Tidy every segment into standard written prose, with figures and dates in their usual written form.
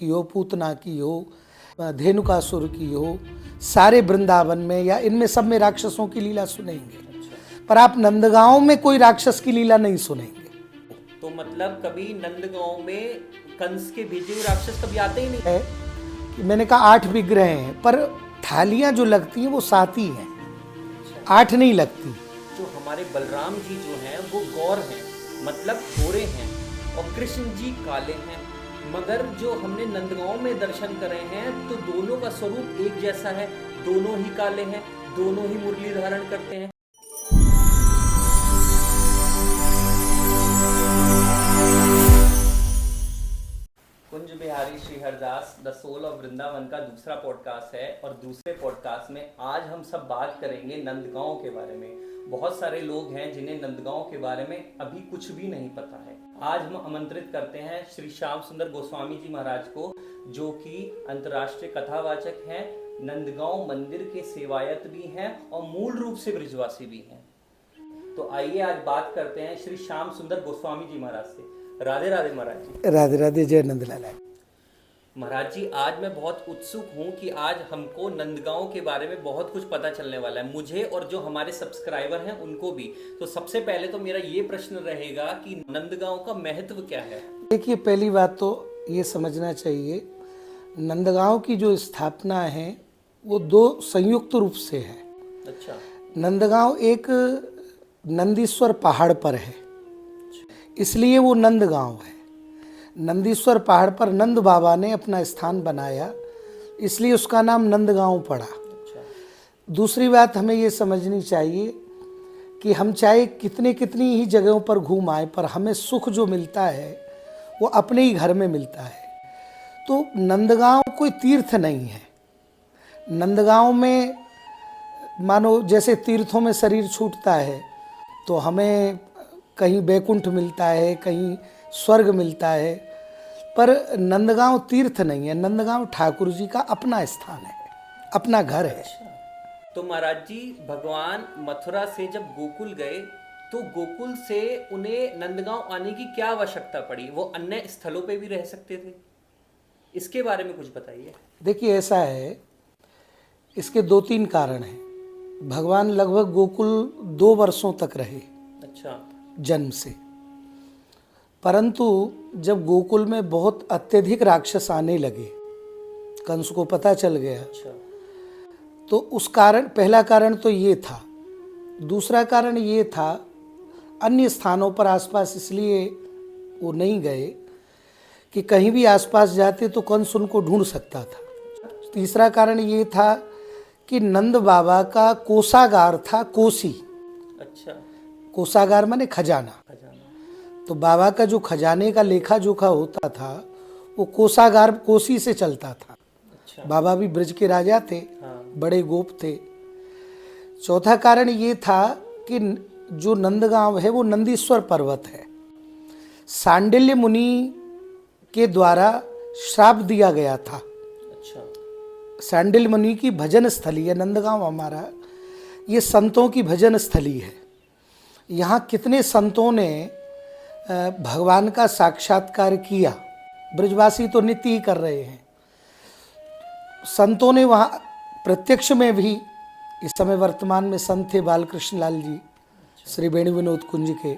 की हो, पूतना की हो, धेनुकासुर की हो, सारे वृंदावन में या इनमें सब में राक्षसों की लीला सुनेंगे। पर आप नंदगांव में कोई राक्षस की लीला नहीं सुनेंगे। तो मतलब कभी नंदगांव में कंस के भेजे हुए राक्षस कभी आते ही नहीं है कि मैंने कहा 8 विग्रह हैं, पर थालियां जो लगती हैं वो 7 ही हैं, 8 नहीं लगती। जो हमारे बलराम जी जो हैं वो गौर हैं, मतलब गोरे हैं, और कृष्ण जी काले हैं। मगर जो हमने नंदगांव में दर्शन करे हैं तो दोनों का स्वरूप एक जैसा है, दोनों ही काले हैं, दोनों ही मुरली धारण करते हैं। Kunj Bihari Shri Haridas the soul of Vrindavan का दूसरा पॉडकास्ट है, और दूसरे पॉडकास्ट में आज हम सब बात करेंगे नंदगांव के बारे में। बहुत सारे लोग हैं जिन्हें नंदगांव के बारे में अभी कुछ भी नहीं पता है। आज हम आमंत्रित करते हैं श्री श्याम सुंदर गोस्वामी जी महाराज को, जो कि अंतर्राष्ट्रीय कथावाचक हैं, नंदगांव मंदिर के सेवायत भी हैं और मूल रूप से ब्रिजवासी भी हैं। तो आइए आज बात करते हैं श्री श्याम सुंदर गोस्वामी जी महाराज से। राधे राधे महाराज जी। राधे राधे, जय नंदलाल। महाराज जी, आज मैं बहुत उत्सुक हूँ कि आज हमको नंदगांव के बारे में बहुत कुछ पता चलने वाला है, मुझे और जो हमारे सब्सक्राइबर हैं उनको भी। तो सबसे पहले तो मेरा ये प्रश्न रहेगा कि नंदगांव का महत्व क्या है? देखिए, पहली बात तो ये समझना चाहिए, नंदगांव की जो स्थापना है वो 2 संयुक्त रूप से है। अच्छा। नंदगांव एक नंदीश्वर पहाड़ पर है, इसलिए वो नंदगांव है। नंदीश्वर पहाड़ पर नंद बाबा ने अपना स्थान बनाया, इसलिए उसका नाम नंदगांव पड़ा। अच्छा। दूसरी बात हमें ये समझनी चाहिए कि हम चाहे कितनी ही जगहों पर घूम आए, पर हमें सुख जो मिलता है वो अपने ही घर में मिलता है। तो नंदगांव कोई तीर्थ नहीं है। नंदगांव में मानो जैसे तीर्थों में शरीर छूटता है तो हमें कहीं बैकुंठ मिलता है, कहीं स्वर्ग मिलता है, पर नंदगांव तीर्थ नहीं है। नंदगांव ठाकुर जी का अपना स्थान है, अपना घर है। तो महाराज जी, भगवान मथुरा से जब गोकुल गए तो गोकुल से उन्हें नंदगांव आने की क्या आवश्यकता पड़ी? वो अन्य स्थलों पे भी रह सकते थे, इसके बारे में कुछ बताइए। देखिए, ऐसा है, इसके 2-3 कारण हैं। भगवान लगभग गोकुल 2 वर्षों तक रहे। अच्छा। जन्म से, परंतु जब गोकुल में बहुत अत्यधिक राक्षस आने लगे, कंस को पता चल गया। अच्छा। तो उस कारण, पहला कारण तो ये था। दूसरा कारण ये था, अन्य स्थानों पर आसपास इसलिए वो नहीं गए कि कहीं भी आसपास जाते तो कंस उनको ढूंढ सकता था। तीसरा कारण ये था कि नंद बाबा का कोषागार था, कोसी। अच्छा। कोषागार माने खजाना। तो बाबा का जो खजाने का लेखा जोखा होता था वो कोषागार, कोसी से चलता था। अच्छा। बाबा भी ब्रज के राजा थे। हाँ। बड़े गोप थे। चौथा कारण ये था कि जो नंदगांव है वो नंदीश्वर पर्वत है। सांडिल्य मुनि के द्वारा श्राप दिया गया था। अच्छा। सांडिल्य मुनि की भजन स्थली है नंदगांव हमारा। ये संतों की भजन स्थली है। यहाँ कितने संतों ने भगवान का साक्षात्कार किया। ब्रजवासी तो नित्य ही कर रहे हैं। संतों ने वहाँ प्रत्यक्ष में भी, इस समय वर्तमान में संत थे बालकृष्ण लाल जी, श्री वेणु विनोद कुंज के,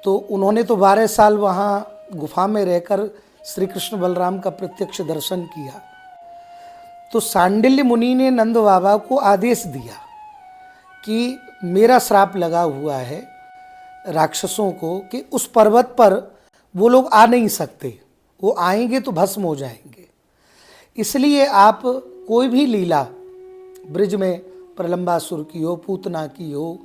तो उन्होंने तो 12 साल वहाँ गुफा में रहकर श्री कृष्ण बलराम का प्रत्यक्ष दर्शन किया। तो सांडिल्य मुनि ने नंद बाबा को आदेश दिया कि मेरा श्राप लगा हुआ है राक्षसों को कि उस पर्वत पर वो लोग आ नहीं सकते, वो आएंगे तो भस्म हो जाएंगे। इसलिए आप कोई भी लीला ब्रिज में प्रलंबासुर की हो, पूतना की हो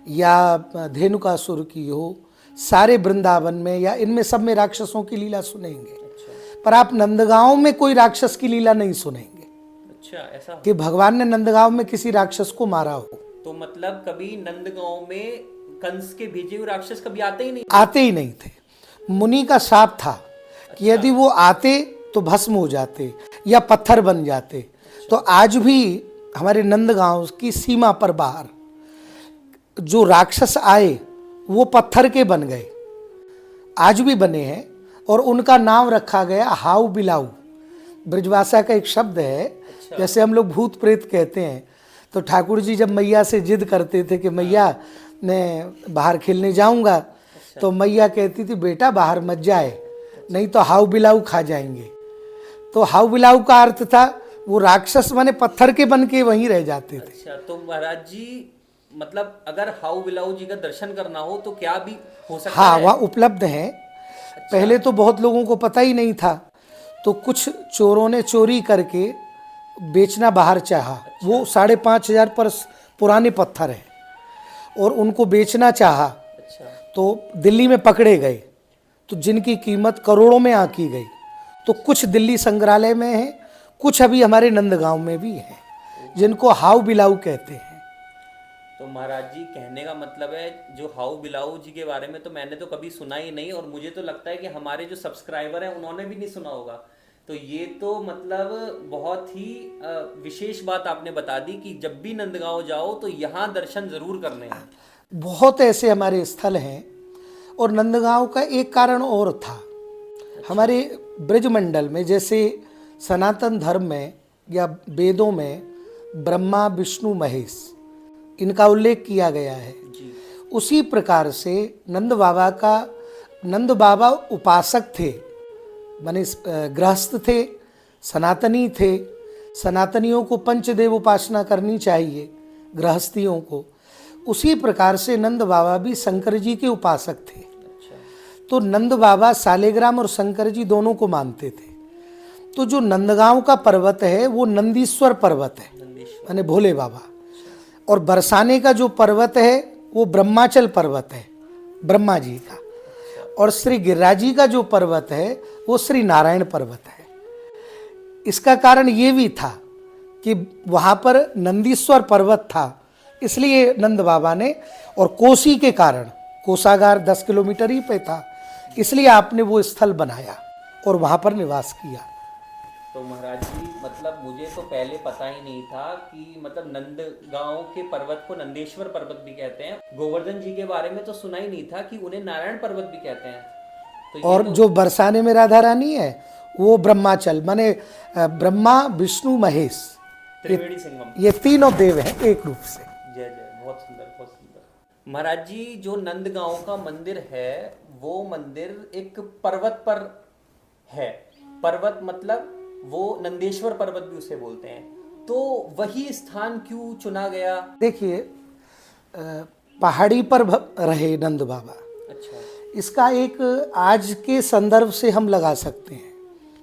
या धेनुकासुर की हो, सारे वृंदावन में या इनमें सब में राक्षसों की लीला सुनेंगे। अच्छा। पर आप नंदगांव में कोई राक्षस की लीला नहीं सुनेंगे। अच्छा, ऐसा कि भगवान ने नंदगांव में किसी राक्षस को मारा हो। तो मतलब कभी नंदगांव में कंस के भेजे हुए राक्षस कभी आते ही नहीं? आते ही नहीं थे। मुनि का शाप था कि यदि वो आते तो भस्म हो जाते या पत्थर बन जाते। तो आज भी हमारे नंदगांव की सीमा पर बाहर जो राक्षस आए वो पत्थर के बन गए, आज भी बने हैं, और उनका नाम रखा गया हाउ बिलाऊ। ब्रजभाषा का एक शब्द है। अच्छा। जैसे हम लोग भूत प्रेत कहते हैं, तो ठाकुर जी जब मैया से जिद करते थे कि मैया मैं बाहर खेलने जाऊंगा, तो मैया कहती थी बेटा बाहर मत जाए, नहीं तो हाउ बिलाऊ खा जाएंगे। तो हाउ बिलाऊ का अर्थ था वो राक्षस माने पत्थर के बन के वहीं रह जाते थे। अच्छा, तो महाराज जी मतलब अगर हाउ बिलाऊ जी का दर्शन करना हो तो क्या भी हो सकता हाँ, है? वहाँ उपलब्ध हैं। पहले तो बहुत लोगों को पता ही नहीं था, तो कुछ चोरों ने चोरी करके बेचना बाहर चाहा। वो 5,500 वर्ष पुराने पत्थर हैं और उनको बेचना चाहा, अच्छा। तो दिल्ली में पकड़े गए, तो जिनकी कीमत करोड़ों में आंकी गई। तो कुछ दिल्ली संग्रहालय में है, कुछ अभी हमारे नंदगांव में भी हैं, जिनको हाउ बिलाऊ कहते हैं। तो महाराज जी कहने का मतलब है जो हाउ बिलाऊ जी के बारे में तो मैंने तो कभी सुना ही नहीं, और मुझे तो लगता है कि हमारे जो सब्सक्राइबर हैं उन्होंने भी नहीं सुना होगा। तो ये तो मतलब बहुत ही विशेष बात आपने बता दी कि जब भी नंदगांव जाओ तो यहाँ दर्शन जरूर करने हैं। बहुत ऐसे हमारे स्थल हैं। और नंदगांव का एक कारण और था। हमारे ब्रजमंडल में जैसे सनातन धर्म में या वेदों में ब्रह्मा विष्णु महेश इनका उल्लेख किया गया है, जी। उसी प्रकार से नंद बाबा उपासक थे, माने गृहस्थ थे, सनातनी थे। सनातनियों को पंचदेव उपासना करनी चाहिए, गृहस्थियों को। उसी प्रकार से नंद बाबा भी शंकर जी के उपासक थे। अच्छा। तो नंद बाबा सालेग्राम और शंकर जी दोनों को मानते थे। तो जो नंदगांव का पर्वत है वो नंदीश्वर पर्वत है, नंदीश्वर। यानी भोले बाबा। और बरसाने का जो पर्वत है वो ब्रह्माचल पर्वत है, ब्रह्मा जी का। और श्री गिरिराजी का जो पर्वत है वो श्री नारायण पर्वत है। इसका कारण ये भी था कि वहाँ पर नंदीश्वर पर्वत था, इसलिए नंद बाबा ने, और कोसी के कारण, कोसागार 10 किलोमीटर ही पे था, इसलिए आपने वो स्थल बनाया और वहाँ पर निवास किया। तो महाराज जी मतलब मुझे तो पहले पता ही नहीं था कि मतलब नंदगांव के पर्वत को नंदेश्वर पर्वत भी कहते हैं। गोवर्धन जी के बारे में तो सुना ही नहीं था कि उन्हें नारायण पर्वत भी कहते हैं। तो ये और जो बरसाने में राधा रानी है वो ब्रह्माचल, माने ब्रह्मा विष्णु महेश, त्रिवेणी संगम, ये तीनों देव हैं एक रूप से। जय जय, बहुत सुंदर बहुत सुंदर। महाराज जी जो नंदगांव का मंदिर है वो मंदिर एक पर्वत पर है। पर्वत मतलब वो नंदेश्वर पर्वत भी उसे बोलते हैं, तो वही स्थान क्यों चुना गया? देखिए, पहाड़ी पर रहे नंद बाबा, अच्छा। इसका एक आज के संदर्भ से हम लगा सकते हैं।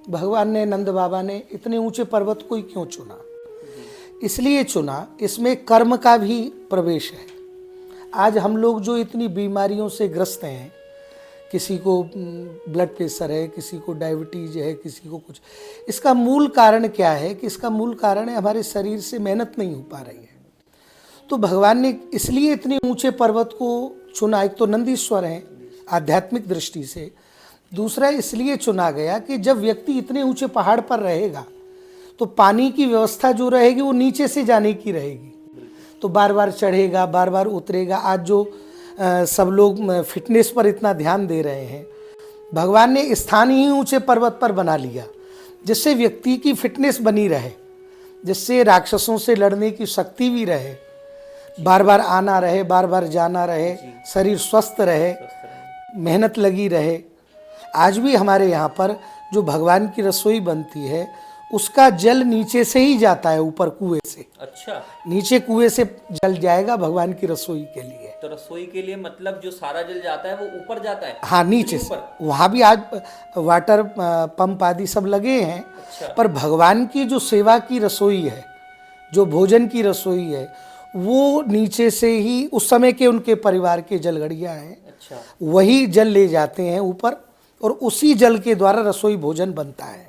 भगवान ने, नंद बाबा ने इतने ऊंचे पर्वत को ही क्यों चुना? इसलिए चुना, इसमें कर्म का भी प्रवेश है। आज हम लोग जो इतनी बीमारियों से ग्रस्त हैं, किसी को ब्लड प्रेशर है, किसी को डायबिटीज है, किसी को कुछ, इसका मूल कारण क्या है? कि इसका मूल कारण है हमारे शरीर से मेहनत नहीं हो पा रही है। तो भगवान ने इसलिए इतने ऊंचे पर्वत को चुना। एक तो नंदीश्वर है आध्यात्मिक दृष्टि से, दूसरा इसलिए चुना गया कि जब व्यक्ति इतने ऊंचे पहाड़ पर रहेगा तो पानी की व्यवस्था जो रहेगी वो नीचे से जाने की रहेगी, तो बार बार चढ़ेगा, बार बार उतरेगा। आज जो सब लोग फिटनेस पर इतना ध्यान दे रहे हैं, भगवान ने स्थान ही ऊंचे पर्वत पर बना लिया जिससे व्यक्ति की फिटनेस बनी रहे, जिससे राक्षसों से लड़ने की शक्ति भी रहे, बार बार आना रहे, बार बार जाना रहे, शरीर स्वस्थ रहे, मेहनत लगी रहे। आज भी हमारे यहाँ पर जो भगवान की रसोई बनती है उसका जल नीचे से ही जाता है, ऊपर कुएं से। अच्छा। नीचे कुएं से जल जाएगा भगवान की रसोई के लिए। तो रसोई के लिए मतलब जो सारा जल जाता है वो ऊपर जाता है? हाँ, नीचे से। वहाँ भी आज वाटर पंप आदि सब लगे हैं। अच्छा। पर भगवान की जो सेवा की रसोई है, जो भोजन की रसोई है, वो नीचे से ही, उस समय के उनके परिवार के जलगड़िया हैं, अच्छा। वही जल ले जाते हैं ऊपर और उसी जल के द्वारा रसोई भोजन बनता है।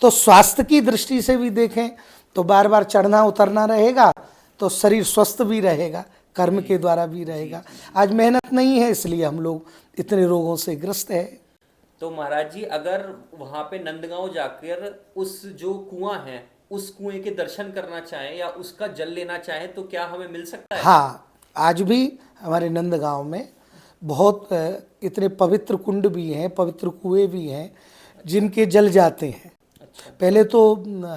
तो स्वास्थ्य की दृष्टि से भी देखें तो बार बार चढ़ना उतरना रहेगा तो शरीर स्वस्थ भी रहेगा, कर्म के द्वारा भी रहेगा। आज मेहनत नहीं है इसलिए हम लोग इतने रोगों से ग्रस्त है। तो महाराज जी अगर वहाँ पे नंदगांव जाकर उस जो कुआं है उस कुएं के दर्शन करना चाहें या उसका जल लेना चाहें तो क्या हमें मिल सकता है? हाँ, आज भी हमारे नंदगांव में बहुत इतने पवित्र कुंड भी हैं, पवित्र कुएं भी हैं जिनके जल जाते हैं। पहले तो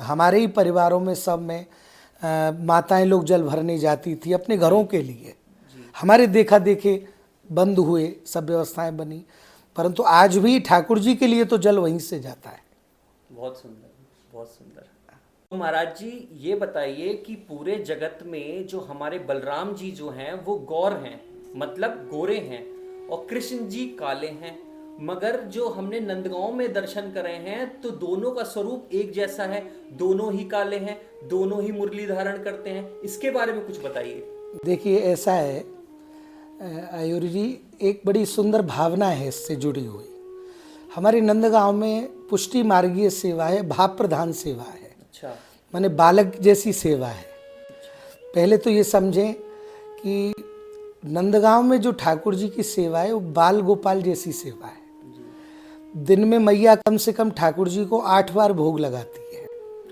हमारे ही परिवारों में सब में माताएं लोग जल भरने जाती थी अपने घरों के लिए। हमारे देखा देखे बंद हुए, सब व्यवस्थाएं बनी, परंतु आज भी ठाकुर जी के लिए तो जल वहीं से जाता है। बहुत सुंदर, बहुत सुंदर। तो महाराज जी ये बताइए कि पूरे जगत में जो हमारे बलराम जी जो हैं वो गौर हैं, मतलब गोरे हैं, और कृष्ण जी काले हैं, मगर जो हमने नंदगांव में दर्शन करे हैं तो दोनों का स्वरूप एक जैसा है, दोनों ही काले हैं, दोनों ही मुरली धारण करते हैं। इसके बारे में कुछ बताइए। देखिए ऐसा है आयुर जी, एक बड़ी सुंदर भावना है इससे जुड़ी हुई। हमारे नंदगांव में पुष्टि मार्गीय सेवा है, भाव प्रधान सेवा है। अच्छा। माने बालक जैसी सेवा है। पहले तो ये समझें कि नंदगांव में जो ठाकुर जी की सेवा है वो बाल गोपाल जैसी सेवा है। दिन में मैया कम से कम ठाकुर जी को 8 बार भोग लगाती है।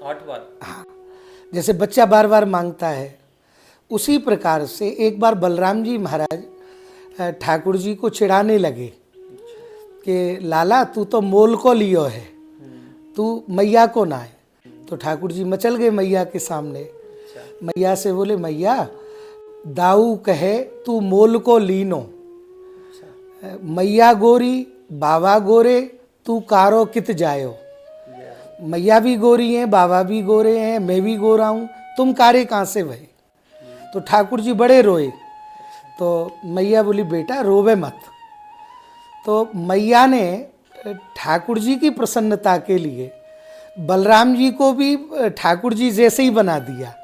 8 बार? हाँ, जैसे बच्चा बार बार मांगता है उसी प्रकार से एक बार बलराम जी महाराज ठाकुर जी को चिढ़ाने लगे कि लाला तू तो मोल को लियो है, तू मैया को ना है। तो ठाकुर जी मचल गए मैया के सामने। मैया से बोले, मैया दाऊ कहे तू मोल को लीनो, मैया गोरी बाबा गोरे तू कारो कित जायो। मैया भी गोरी हैं, बाबा भी गोरे हैं, मैं भी गोरा हूँ, तुम कारे कहाँ से भय। तो ठाकुर जी बड़े रोए। तो मैया बोली बेटा रोवे मत। तो मैया ने ठाकुर जी की प्रसन्नता के लिए बलराम जी को भी ठाकुर जी जैसे ही बना दिया।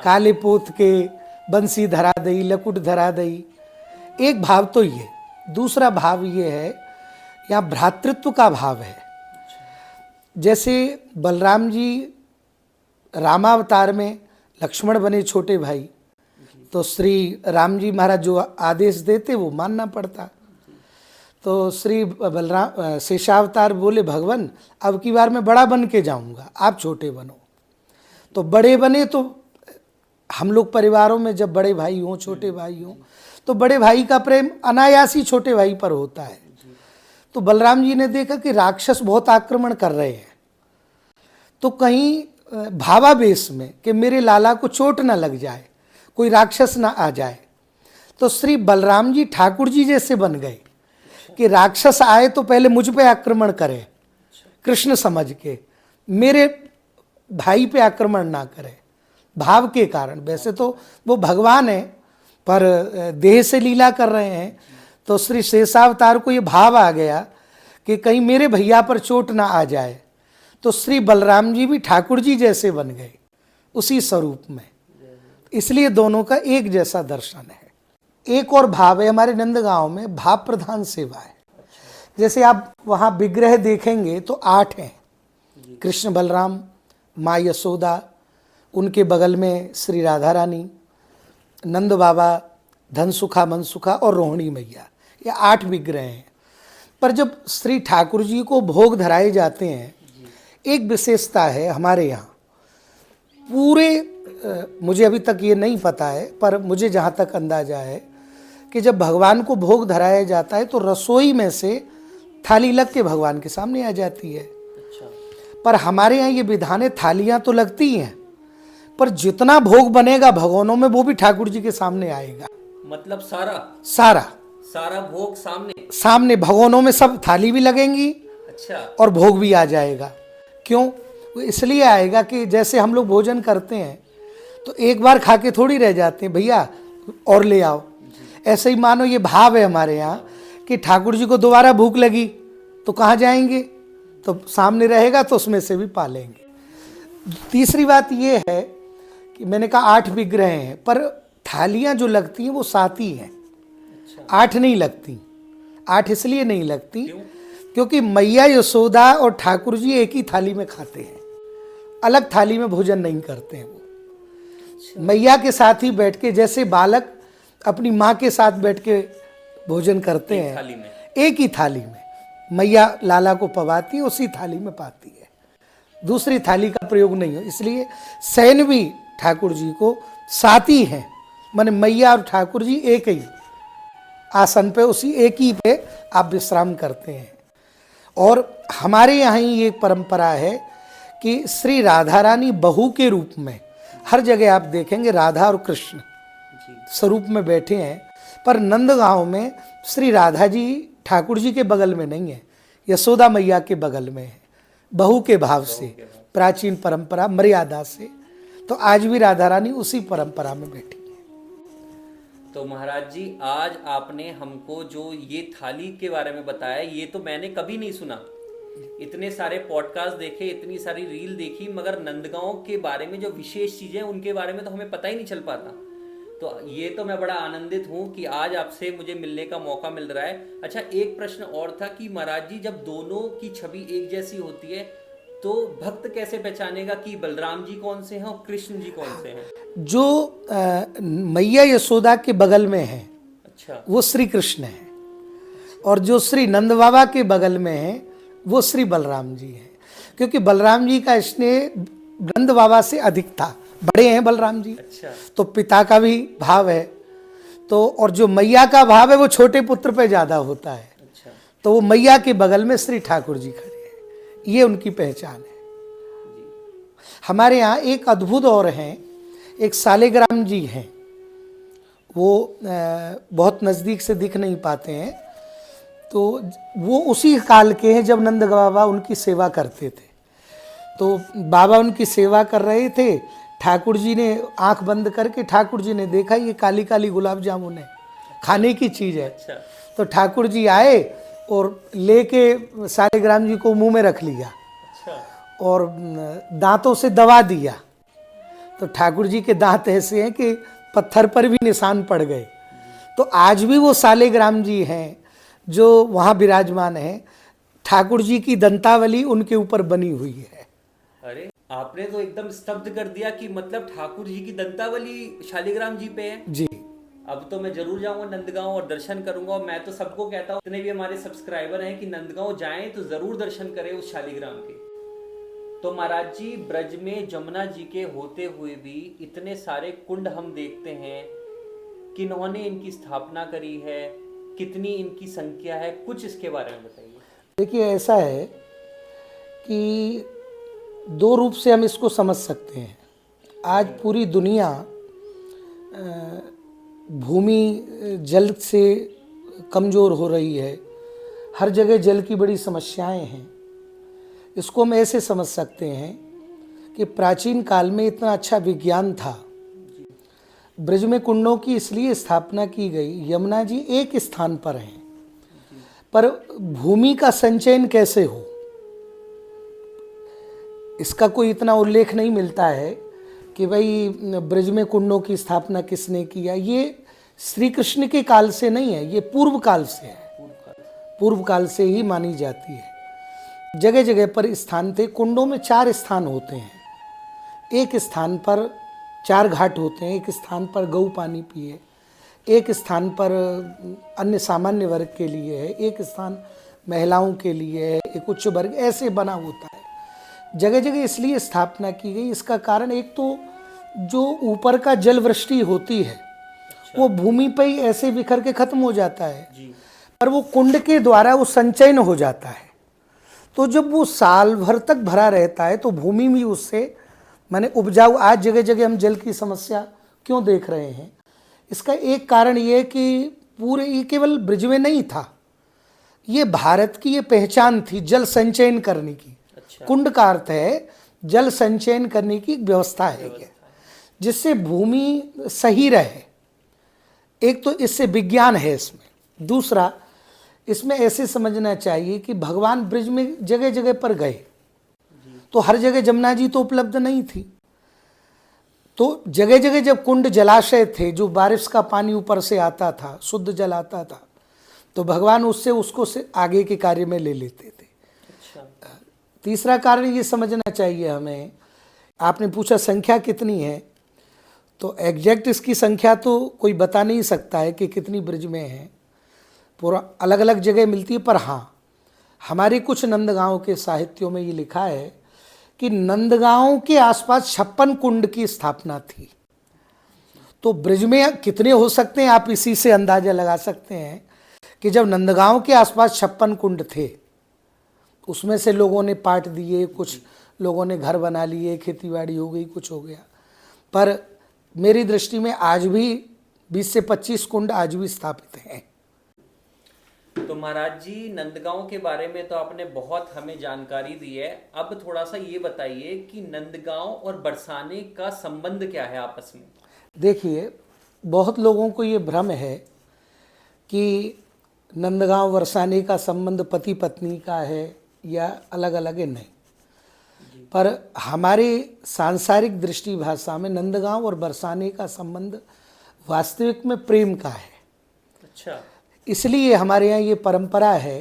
काले पोत के बंसी धरा दई, लकुट धरा दई। एक भाव तो ये, दूसरा भाव ये है यहाँ भ्रातृत्व का भाव है। जैसे बलराम जी रामावतार में लक्ष्मण बने छोटे भाई, तो श्री राम जी महाराज जो आदेश देते वो मानना पड़ता। तो श्री बलराम शेषावतार बोले भगवान अब की बार मैं बड़ा बन के जाऊंगा, आप छोटे बनो। तो बड़े बने तो हम लोग परिवारों में जब बड़े भाई हों, छोटे भाई हों, तो बड़े भाई का प्रेम अनायास ही छोटे भाई पर होता है। तो बलराम जी ने देखा कि राक्षस बहुत आक्रमण कर रहे हैं, तो कहीं भावावेश में कि मेरे लाला को चोट ना लग जाए, कोई राक्षस ना आ जाए, तो श्री बलराम जी ठाकुर जी जैसे बन गए कि राक्षस आए तो पहले मुझ पे आक्रमण करे, कृष्ण समझ के, मेरे भाई पे आक्रमण ना करे, भाव के कारण। वैसे तो वो भगवान है पर देह से लीला कर रहे हैं, तो श्री शेषावतार को ये भाव आ गया कि कहीं मेरे भैया पर चोट ना आ जाए, तो श्री बलराम जी भी ठाकुर जी जैसे बन गए उसी स्वरूप में। इसलिए दोनों का एक जैसा दर्शन है। एक और भाव है हमारे नंदगांव में, भाव प्रधान सेवा है। जैसे आप वहाँ विग्रह देखेंगे तो 8 हैं, कृष्ण बलराम, माँ यशोदा, उनके बगल में श्री राधा रानी, नंद बाबा, धनसुखा मनसुखा और रोहिणी मैया, ये 8 विग्रह हैं। पर जब श्री ठाकुर जी को भोग धराए जाते हैं, एक विशेषता है हमारे यहाँ पूरे, मुझे अभी तक ये नहीं पता है पर मुझे जहाँ तक अंदाजा है कि जब भगवान को भोग धराया जाता है तो रसोई में से थाली लग के भगवान के सामने आ जाती है। पर हमारे यहाँ ये विधान है, थालियाँ तो लगती हैं पर जितना भोग बनेगा भगवानों में वो भी ठाकुर जी के सामने आएगा। मतलब सारा सारा सारा भोग सामने भगवानों में सब थाली भी लगेंगी। अच्छा। और भोग भी आ जाएगा। क्यों? वो इसलिए आएगा कि जैसे हम लोग भोजन करते हैं तो एक बार खा के थोड़ी रह जाते हैं, भैया और ले आओ। ऐसे ही मानो ये भाव है हमारे यहाँ कि ठाकुर जी को दोबारा भूख लगी तो कहाँ जाएंगे, तो सामने रहेगा तो उसमें से भी पा लेंगे। तीसरी बात ये है कि मैंने कहा 8 विग्रह हैं पर थालियाँ जो लगती हैं वो 7 ही हैं। 8 नहीं लगती। 8 इसलिए नहीं लगती क्योंकि मैया यशोदा और ठाकुर जी एक ही थाली में खाते हैं, अलग थाली में भोजन नहीं करते हैं। वो मैया के साथ ही बैठ के, जैसे बालक अपनी माँ के साथ बैठ के भोजन करते हैं, थाली में, एक ही थाली में मैया लाला को पवाती है, उसी थाली में पाती है, दूसरी थाली का प्रयोग नहीं हो। इसलिए शयन भी ठाकुर जी को 7 ही हैं, माने मैया और ठाकुर जी एक ही आसन पे, उसी एक ही पे आप विश्राम करते हैं। और हमारे यहाँ ही एक परंपरा है कि श्री राधा रानी बहू के रूप में हर जगह आप देखेंगे राधा और कृष्ण जी स्वरूप में बैठे हैं, पर नंदगांव में श्री राधा जी ठाकुर जी के बगल में नहीं है, यशोदा मैया के बगल में है, बहू के भाव से, प्राचीन परंपरा मर्यादा से। तो आज भी राधा रानी उसी परंपरा में बैठी है। तो महाराज जी, आज आपने हमको जो ये थाली के बारे में बताया, ये तो मैंने कभी नहीं सुना। इतने सारे पॉडकास्ट देखे, इतनी सारी रील देखी, मगर नंदगांव के बारे में जो विशेष चीजें उनके बारे में तो हमें पता ही नहीं चल पाता। तो ये तो मैं बड़ा आनंदित हूँ कि आज आपसे मुझे मिलने का मौका मिल रहा है। अच्छा, एक प्रश्न और था कि महाराज जी, जब दोनों की छवि एक जैसी होती है तो भक्त कैसे पहचानेगा कि बलराम जी कौन से हैं और कृष्ण जी कौन से हैं? जो मैया यशोदा के बगल में है अच्छा, वो श्री कृष्ण है, और जो श्री नंद बाबा के बगल में है वो श्री बलराम जी है। क्योंकि बलराम जी का स्नेह नंद बाबा से अधिक था, बड़े हैं बलराम जी, अच्छा, तो पिता का भी भाव है। तो और जो मैया का भाव है वो छोटे पुत्र पे ज्यादा होता है, अच्छा, तो वो मैया के बगल में श्री ठाकुर जी खड़े हैं, ये उनकी पहचान है। हमारे यहाँ एक अद्भुत और हैं, एक सालेग्राम जी हैं, वो बहुत नज़दीक से दिख नहीं पाते हैं, तो वो उसी काल के हैं जब नंद बाबा उनकी सेवा करते थे। तो बाबा उनकी सेवा कर रहे थे, ठाकुर जी ने आंख बंद करके ठाकुर जी ने देखा ये काली काली गुलाब जामुन है, खाने की चीज़ है। अच्छा, तो ठाकुर जी आए और लेके सालेग्राम जी को मुंह में रख लिया अच्छा, और दांतों से दबा दिया। तो ठाकुर जी के दांत ऐसे हैं कि पत्थर पर भी निशान पड़ गए। तो आज भी वो सालेग्राम जी हैं जो वहाँ विराजमान हैं, ठाकुर जी की दंतावली उनके ऊपर बनी हुई है। अरे आपने तो एकदम स्तब्ध कर दिया कि मतलब ठाकुर जी की दंतावली शालिग्राम जी पे है। जी, अब तो मैं जरूर जाऊंगा नंदगांव और दर्शन करूंगा। और मैं तो सबको कहता हूँ, जितने भी हमारे सब्सक्राइबर हैं, कि नंदगांव जाएं तो जरूर दर्शन करें उस शालिग्राम के। तो महाराज जी, ब्रज में जमुना जी के होते हुए भी इतने सारे कुंड हम देखते हैं, किन्होंने इनकी स्थापना करी है, कितनी इनकी संख्या है, कुछ इसके बारे में बताइए। देखिए ऐसा है कि दो रूप से हम इसको समझ सकते हैं। आज पूरी दुनिया भूमि जल से कमज़ोर हो रही है, हर जगह जल की बड़ी समस्याएं हैं। इसको हम ऐसे समझ सकते हैं कि प्राचीन काल में इतना अच्छा विज्ञान था, ब्रज में कुंडों की इसलिए स्थापना की गई। यमुना जी एक स्थान पर हैं, पर भूमि का संचयन कैसे हो इसका कोई इतना उल्लेख नहीं मिलता है कि भाई ब्रज में कुंडों की स्थापना किसने किया। ये श्री कृष्ण के काल से नहीं है, ये पूर्व काल से है, पूर्व काल से ही मानी जाती है। जगह जगह पर स्थान थे। कुंडों में 4 स्थान होते हैं, एक स्थान पर 4 घाट होते हैं, एक स्थान पर गऊ पानी पिए, एक स्थान पर अन्य सामान्य वर्ग के लिए है, एक स्थान महिलाओं के लिए है, एक उच्च वर्ग, ऐसे बना होता है। जगह जगह इसलिए स्थापना की गई। इसका कारण एक तो जो ऊपर का जल वृष्टि होती है वो भूमि पर ही ऐसे बिखर के खत्म हो जाता है, पर वो कुंड के द्वारा वो संचयन हो जाता है। तो जब वो साल भर तक भरा रहता है तो भूमि भी उससे माने उपजाऊ। आज जगह जगह हम जल की समस्या क्यों देख रहे हैं, इसका एक कारण ये है कि पूरे ये केवल ब्रज में नहीं था, ये भारत की ये पहचान थी जल संचयन करने की। अच्छा, कुंड का अर्थ है जल संचयन करने की व्यवस्था है ये, जिससे भूमि सही रहे। एक तो इससे विज्ञान है इसमें। दूसरा, इसमें ऐसे समझना चाहिए कि भगवान ब्रज में जगह जगह पर गए, तो हर जगह जमुना जी तो उपलब्ध नहीं थी। तो जगह जगह जब कुंड जलाशय थे, जो बारिश का पानी ऊपर से आता था, शुद्ध जल आता था, तो भगवान उससे उसको से आगे के कार्य में ले लेते थे। अच्छा, तीसरा कारण ये समझना चाहिए हमें, आपने पूछा संख्या कितनी है, तो एग्जैक्ट इसकी संख्या तो कोई बता नहीं सकता है कि कितनी ब्रज में है, पूरा अलग अलग जगह मिलती है। पर हाँ, हमारे कुछ नंदगांव के साहित्यों में ये लिखा है कि नंदगांव के आसपास 56 कुंड की स्थापना थी। तो ब्रज में कितने हो सकते हैं आप इसी से अंदाजा लगा सकते हैं कि जब नंदगांव के आसपास 56 कुंड थे, उसमें से लोगों ने पाट दिए, कुछ लोगों ने घर बना लिए, खेतीबाड़ी हो गई, कुछ हो गया। पर मेरी दृष्टि में आज भी 20 से 25 कुंड आज भी स्थापित हैं। तो महाराज जी, नंदगांव के बारे में तो आपने बहुत हमें जानकारी दी है। अब थोड़ा सा ये बताइए कि नंदगांव और बरसाने का संबंध क्या है आपस में? देखिए, बहुत लोगों को ये भ्रम है कि नंदगांव बरसाने का संबंध पति पत्नी का है या अलग अलग है, नहीं। पर हमारे सांसारिक दृष्टि भाषा में नंदगांव और बरसाने का संबंध वास्तविक में प्रेम का है। अच्छा। इसलिए हमारे यहाँ ये परंपरा है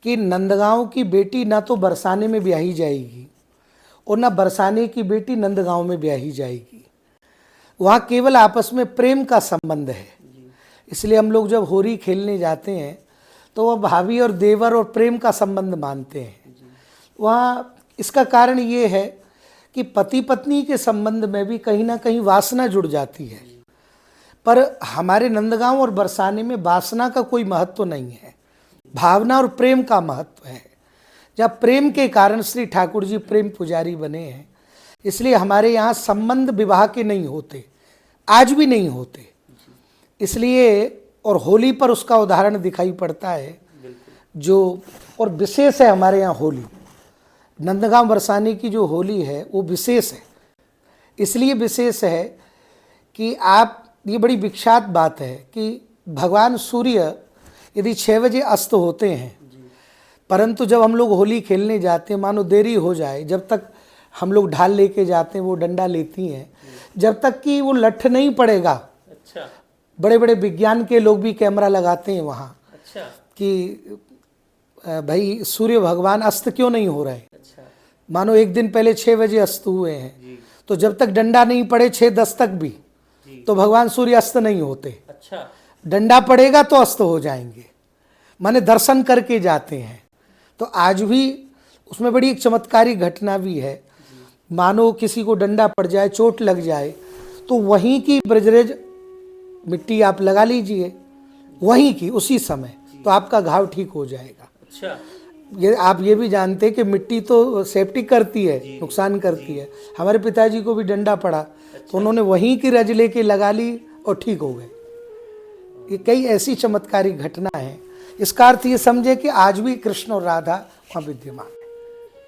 कि नंदगांव की बेटी ना तो बरसाने में ब्याही जाएगी और ना बरसाने की बेटी नंदगांव में ब्याही जाएगी। वहाँ केवल आपस में प्रेम का संबंध है। इसलिए हम लोग जब होली खेलने जाते हैं तो वह भाभी और देवर और प्रेम का संबंध मानते हैं। वहाँ इसका कारण ये है कि पति पत्नी के संबंध में भी कहीं ना कहीं वासना जुड़ जाती है। पर हमारे नंदगांव और बरसाने में वासना का कोई महत्व नहीं है, भावना और प्रेम का महत्व है। जब प्रेम के कारण श्री ठाकुर जी प्रेम पुजारी बने हैं, इसलिए हमारे यहाँ संबंध विवाह के नहीं होते, आज भी नहीं होते। इसलिए और होली पर उसका उदाहरण दिखाई पड़ता है जो, और विशेष है हमारे यहाँ होली। नंदगांव बरसाने की जो होली है वो विशेष है। इसलिए विशेष है कि आप, ये बड़ी विख्यात बात है कि भगवान सूर्य यदि 6 बजे अस्त होते हैं, परंतु जब हम लोग होली खेलने जाते हैं, मानो देरी हो जाए, जब तक हम लोग ढाल लेके जाते हैं, वो डंडा लेती हैं, जब तक कि वो लठ नहीं पड़ेगा। अच्छा। बड़े बड़े विज्ञान के लोग भी कैमरा लगाते हैं वहाँ। अच्छा। कि भाई सूर्य भगवान अस्त क्यों नहीं हो रहे। अच्छा। मानो एक दिन पहले 6 बजे अस्त हुए हैं, तो जब तक डंडा नहीं पड़े 6:10 तक भी, तो भगवान सूर्य अस्त नहीं होते। अच्छा। डंडा पड़ेगा तो अस्त हो जाएंगे, माने दर्शन करके जाते हैं। तो आज भी उसमें बड़ी एक चमत्कारी घटना भी है। मानो किसी को डंडा पड़ जाए, चोट लग जाए, तो वहीं की ब्रजरेज मिट्टी आप लगा लीजिए, वहीं की उसी समय, तो आपका घाव ठीक हो जाएगा। अच्छा। ये आप ये भी जानते हैं कि मिट्टी तो सेफ्टी करती है, नुकसान करती है। हमारे पिताजी को भी डंडा पड़ा, तो उन्होंने वहीं की रज लेके लगा ली और ठीक हो गए। ये कई ऐसी चमत्कारी घटना है। इसका अर्थ ये समझे कि आज भी कृष्ण और राधा वहाँ विद्यमान है।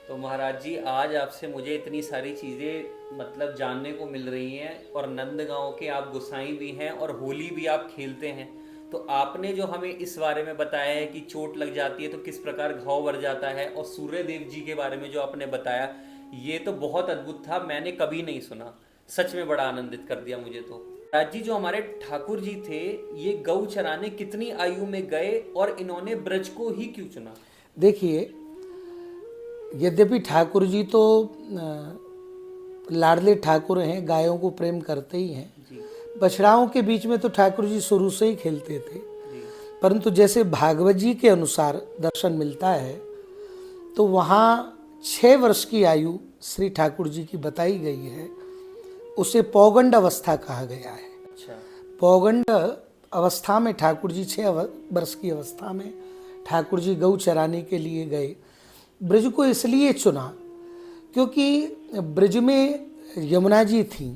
तो महाराज जी, आज आपसे मुझे इतनी सारी चीज़ें मतलब जानने को मिल रही हैं, और नंदगांव के आप गोसाई भी हैं और होली भी आप खेलते हैं। तो आपने जो हमें इस बारे में बताया है कि चोट लग जाती है तो किस प्रकार घाव भर जाता है, और सूर्य देव जी के बारे में जो आपने बताया, ये तो बहुत अद्भुत था, मैंने कभी नहीं सुना। सच में बड़ा आनंदित कर दिया मुझे। तो राज जी, जो हमारे ठाकुर जी थे, ये गौ चराने कितनी आयु में गए और इन्होंने ब्रज को ही क्यों चुना? देखिए, यद्यपि ठाकुर जी तो लाडले ठाकुर हैं, गायों को प्रेम करते ही हैं, बछड़ाओं के बीच में तो ठाकुर जी शुरू से ही खेलते थे। परंतु जैसे भागवत जी के अनुसार दर्शन मिलता है, तो वहाँ 6 वर्ष की आयु श्री ठाकुर जी की बताई गई है, उसे पौगंड अवस्था कहा गया है। अच्छा। पौगंड अवस्था में ठाकुर जी 6 वर्ष की अवस्था में ठाकुर जी गौ चराने के लिए गए। ब्रज को इसलिए चुना क्योंकि ब्रज में यमुना जी थी।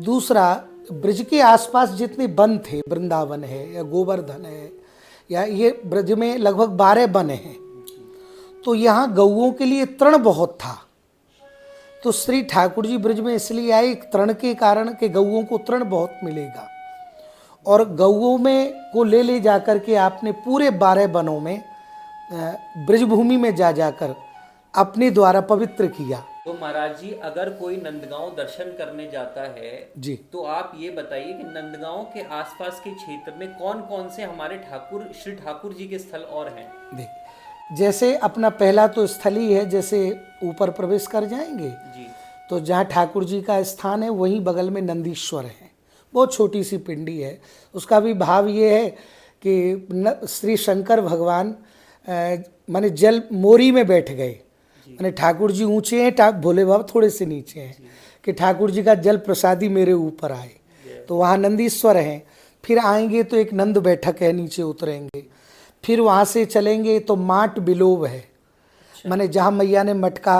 दूसरा, ब्रज के आसपास जितने वन थे, वृंदावन है या गोवर्धन है, या ये ब्रज में लगभग 12 वन हैं, तो यहाँ गौओं के लिए तृण बहुत था। तो श्री ठाकुर जी ब्रज में इसलिए आए तृण के कारण कि गौओं को तृण बहुत मिलेगा, और गौओं में को ले जाकर के आपने पूरे 12 वनों में ब्रजभूमि में जाकर अपने द्वारा पवित्र किया। तो महाराज जी, अगर कोई नंदगांव दर्शन करने जाता है जी, तो आप ये बताइए कि नंदगांव के आसपास के क्षेत्र में कौन कौन से हमारे ठाकुर श्री ठाकुर जी के स्थल और हैं? देख, जैसे अपना पहला तो स्थल ही है, जैसे ऊपर प्रवेश कर जाएंगे जी, तो जहाँ ठाकुर जी का स्थान है वहीं बगल में नंदीश्वर है, बहुत छोटी सी पिंडी है। उसका भी भाव ये है कि श्री शंकर भगवान माने जल मोरी में बैठ गए, माने ठाकुर जी ऊंचे हैं, भोले बाबा थोड़े से नीचे हैं, कि ठाकुर जी का जल प्रसादी मेरे ऊपर आए। तो वहाँ नंदीश्वर हैं। फिर आएंगे तो एक नंद बैठक है, नीचे उतरेंगे। फिर वहाँ से चलेंगे तो माट बिलोव है, माने जहाँ मैया ने मटका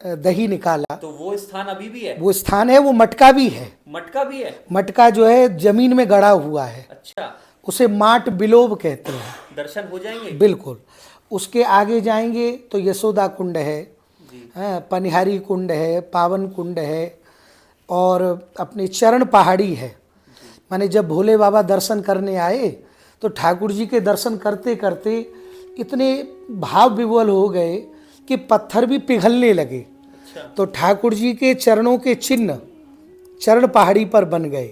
दही निकाला। तो वो स्थान अभी भी है? वो स्थान है, वो मटका भी है। मटका भी है? मटका जो है जमीन में गड़ा हुआ है। अच्छा। उसे माट बिलोब कहते हैं। दर्शन हो जाएंगे? बिल्कुल। उसके आगे जाएंगे तो यशोदा कुंड है, जी। पनिहारी कुंड है, पावन कुंड है, और अपनी चरण पहाड़ी है। माने जब भोले बाबा दर्शन करने आए तो ठाकुर जी के दर्शन करते करते इतने भाव विवल हो गए कि पत्थर भी पिघलने लगे। अच्छा। तो ठाकुर जी के चरणों के चिन्ह चरण पहाड़ी पर बन गए।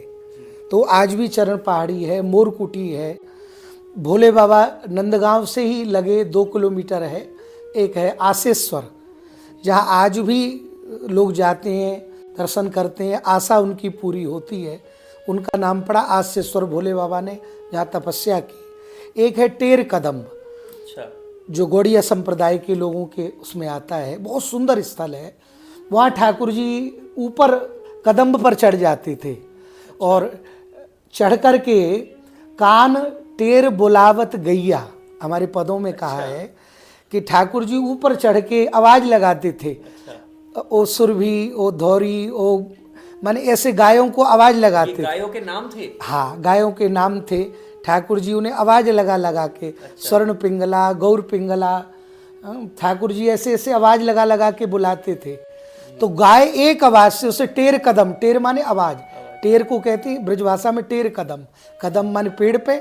तो आज भी चरण पहाड़ी है, मोरकुटी है। भोले बाबा नंदगांव से ही लगे 2 किलोमीटर है। एक है आसेश्वर, जहाँ आज भी लोग जाते हैं, दर्शन करते हैं, आशा उनकी पूरी होती है। उनका नाम पड़ा आसेश्वर, भोले बाबा ने जहाँ तपस्या की। एक है टेर कदम, अच्छा। जो गौड़िया संप्रदाय के लोगों के उसमें आता है। बहुत सुंदर स्थल है। वहाँ ठाकुर जी ऊपर कदम्ब पर चढ़ जाते थे और चढ़ कर के कान टेर बुलावत गैया, हमारे पदों में कहा है कि ठाकुर जी ऊपर चढ़ के आवाज लगाते थे। ओ सुरभि, ओ धौरी, ओ, माने ऐसे गायों को आवाज लगाते थे। गायों के नाम थे? हाँ, गायों के नाम थे। ठाकुर जी उन्हें आवाज लगा लगा के, स्वर्ण पिंगला, गौर पिंगला, ठाकुर जी ऐसे ऐसे आवाज लगा लगा के बुलाते थे। तो गाय एक आवाज से उसे टेर कदम, टेर माने आवाज, टेर को कहते हैं ब्रजभाषा में टेर कदम। कदम माने पेड़ पे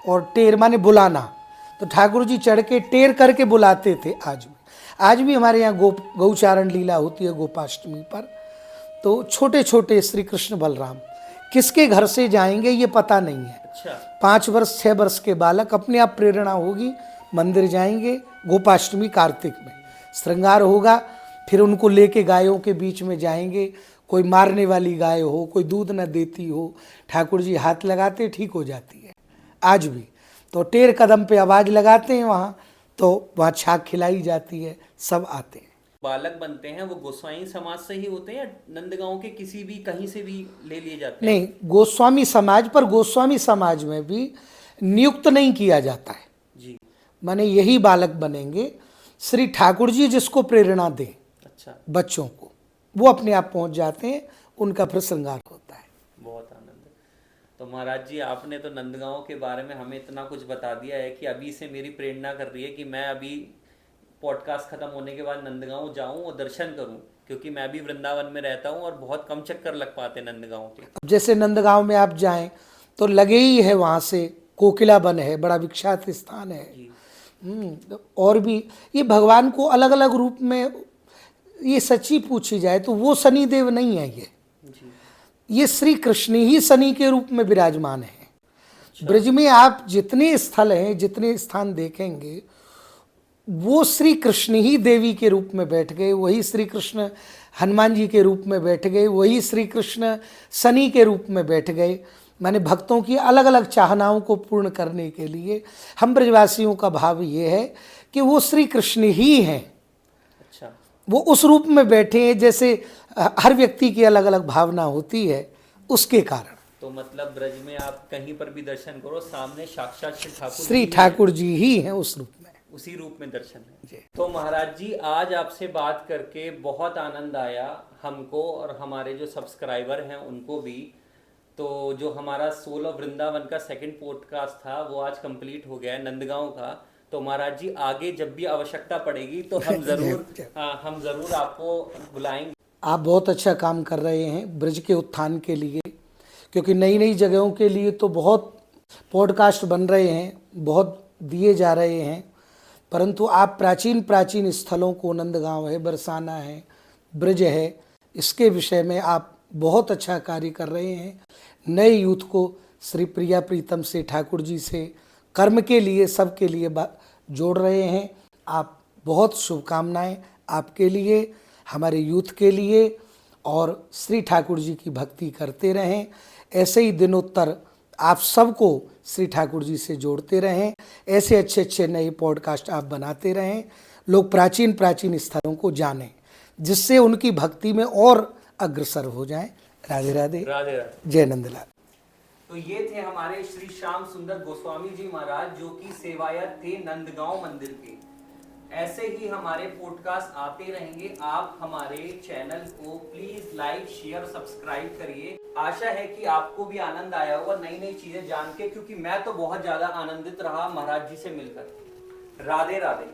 और टेर माने बुलाना। तो ठाकुर जी चढ़ के टेर करके बुलाते थे। आज भी हमारे यहाँ गौचारण लीला होती है गोपाष्टमी पर। तो छोटे छोटे श्री कृष्ण बलराम किसके घर से जाएंगे ये पता नहीं है। अच्छा। 5 वर्ष 6 वर्ष के बालक अपने आप प्रेरणा होगी, मंदिर जाएंगे। गोपाष्टमी कार्तिक में श्रृंगार होगा, फिर उनको लेके गायों के बीच में जाएंगे। कोई मारने वाली गाय हो, कोई दूध न देती हो, ठाकुर जी हाथ लगाते ठीक हो जाती है आज भी। तो टेर कदम पे आवाज लगाते हैं वहाँ, तो वहाँ छाक खिलाई जाती है, सब आते हैं। बालक बनते हैं वो गोस्वामी समाज से ही होते हैं या नंदगांव के किसी भी कहीं से भी ले लिए जाते हैं? नहीं, गोस्वामी समाज, पर गोस्वामी समाज में भी नियुक्त नहीं किया जाता है जी। माने यही बालक बनेंगे, श्री ठाकुर जी जिसको प्रेरणा दें। अच्छा। बच्चों को, वो अपने आप पहुंच जाते हैं, उनका फिर श्रृंगार होता है। बहुत आनंद। तो महाराज जी, आपने तो नंदगांव के बारे में हमें इतना कुछ बता दिया है कि अभी से मेरी प्रेरणा कर रही है कि मैं अभी पॉडकास्ट खत्म होने के बाद नंदगांव जाऊं और दर्शन करूं, क्योंकि मैं भी वृंदावन में रहता हूं और बहुत कम चक्कर लग पाते नंदगांव के। जैसे नंदगांव में आप जाएं तो लगे ही है, वहाँ से कोकिला वन है, बड़ा विख्यात स्थान है। और भी ये भगवान को अलग अलग रूप में, ये सच्ची पूछी जाए तो वो शनिदेव नहीं है ये श्री कृष्ण ही शनि के रूप में विराजमान है। ब्रज में आप जितने स्थल हैं, जितने स्थान देखेंगे, वो श्री कृष्ण ही देवी के रूप में बैठ गए, वही श्री कृष्ण हनुमान जी के रूप में बैठ गए, वही श्री कृष्ण शनि के रूप में बैठ गए। माने भक्तों की अलग अलग चाहनाओं को पूर्ण करने के लिए हम ब्रजवासियों का भाव ये है कि वो श्री कृष्ण ही हैं। अच्छा। वो उस रूप में बैठे हैं, जैसे हर व्यक्ति की अलग अलग भावना होती है, उसके कारण। तो मतलब ब्रज में आप कहीं पर भी दर्शन करो, सामने साक्षात श्री ठाकुर जी ही हैं उस रूप में, उसी रूप में दर्शन है। तो महाराज जी, आज आपसे बात करके बहुत आनंद आया हमको और हमारे जो सब्सक्राइबर हैं उनको भी। तो जो हमारा सोल ऑफ वृंदावन का सेकंड पॉडकास्ट था वो आज कंप्लीट हो गया है नंदगांव का। तो महाराज जी, आगे जब भी आवश्यकता पड़ेगी तो हम जरूर आपको बुलाएंगे। आप बहुत अच्छा काम कर रहे हैं ब्रज के उत्थान के लिए, क्योंकि नई नई जगहों के लिए तो बहुत पॉडकास्ट बन रहे हैं, बहुत दिए जा रहे हैं, परंतु आप प्राचीन स्थलों को, नंदगांव है, बरसाना है, ब्रज है, इसके विषय में आप बहुत अच्छा कार्य कर रहे हैं। नए यूथ को श्री प्रिया प्रीतम से, ठाकुर जी से, कर्म के लिए, सबके लिए जोड़ रहे हैं। आप बहुत शुभकामनाएं आपके लिए, हमारे यूथ के लिए, और श्री ठाकुर जी की भक्ति करते रहें। ऐसे ही दिनोत्तर आप सबको श्री ठाकुर जी से जोड़ते रहें। ऐसे अच्छे अच्छे नए पॉडकास्ट आप बनाते रहें, लोग प्राचीन स्थलों को जानें, जिससे उनकी भक्ति में और अग्रसर हो जाएं। राधे राधे, राधे राधे, जय नंदलाल। तो ये थे हमारे श्री श्याम सुंदर गोस्वामी जी महाराज, जो कि सेवायत थे नंदगांव मंदिर के। ऐसे ही हमारे पॉडकास्ट आते रहेंगे। आप हमारे चैनल को प्लीज लाइक शेयर सब्सक्राइब करिए। आशा है कि आपको भी आनंद आया होगा नई नई चीजें जान के, क्योंकि मैं तो बहुत ज्यादा आनंदित रहा महाराज जी से मिलकर। राधे राधे।